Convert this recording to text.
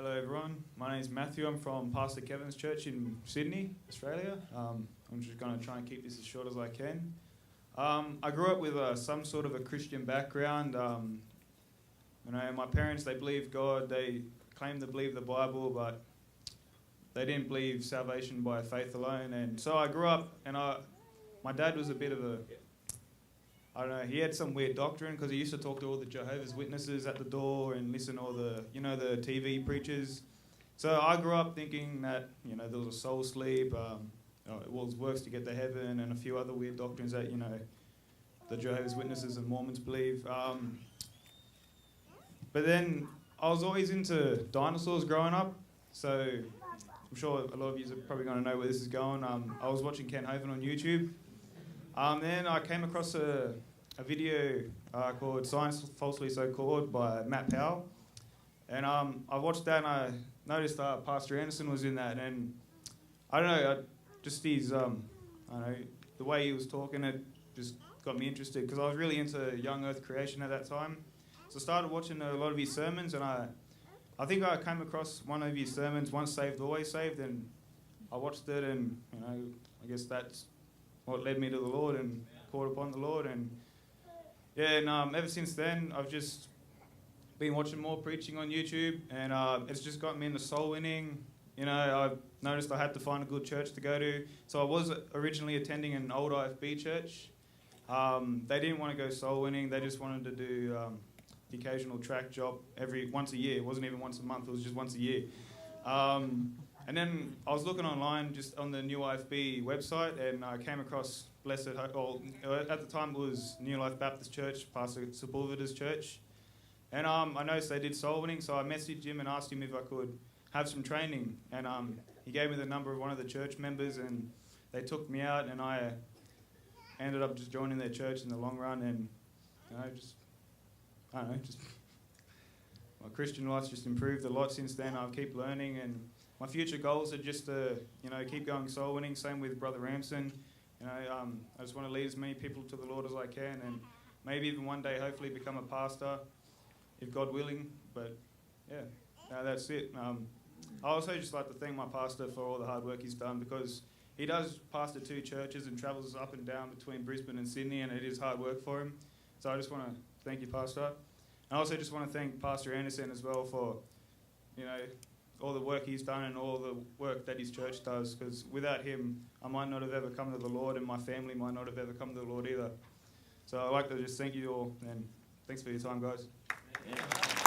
Hello everyone, my name is Matthew. I'm from Pastor Kevin's church in Sydney, Australia. I'm just going to try and keep this as short as I can. I grew up with some sort of a Christian background. My parents, they believe God, they claim to believe the Bible, but they didn't believe salvation by faith alone. And so I grew up, and my dad was a bit of a, he had some weird doctrine because he used to talk to all the Jehovah's Witnesses at the door and listen to all the, the TV preachers. So I grew up thinking that, there was a soul sleep, it was works to get to heaven, and a few other weird doctrines that, the Jehovah's Witnesses and Mormons believe. But then I was always into dinosaurs growing up, so I'm sure a lot of you are probably going to know where this is going. I was watching Ken Hovind on YouTube. Then I came across a video called Science Falsely So Called by Matt Powell. And I watched that and I noticed Pastor Anderson was in that. And I don't know, just his, the way he was talking, it just got me interested because I was really into young earth creation at that time. So I started watching a lot of his sermons, and I think I came across one of his sermons, Once Saved, Always Saved, and I watched it, and I guess that's what led me to the Lord and caught upon the Lord. And ever since then, I've just been watching more preaching on YouTube, and it's just got me into soul winning. I noticed I had to find a good church to go to. So I was originally attending an old IFB church. They didn't want to go soul winning. They just wanted to do the occasional track job once a year. It wasn't even once a month. It was just once a year. And then I was looking online just on the New IFB website, and I came across Blessed Hope. At the time it was New Life Baptist Church, Pastor Sepulveda's church. And I noticed they did soul winning, so I messaged him and asked him if I could have some training. And he gave me the number of one of the church members, and they took me out, and I ended up just joining their church in the long run. And my Christian life's just improved a lot since then. I keep learning, and my future goals are just to, keep going soul winning. Same with Brother Ramson. I just want to lead as many people to the Lord as I can, and maybe even one day, hopefully, become a pastor, if God willing. But that's it. I also just like to thank my pastor for all the hard work he's done, because he does pastor 2 churches and travels up and down between Brisbane and Sydney, and it is hard work for him. So I just want to thank you, Pastor. And I also just want to thank Pastor Anderson as well for, all the work he's done and all the work that his church does, because without him, I might not have ever come to the Lord, and my family might not have ever come to the Lord either. So I'd like to just thank you all, and thanks for your time, guys. Yeah.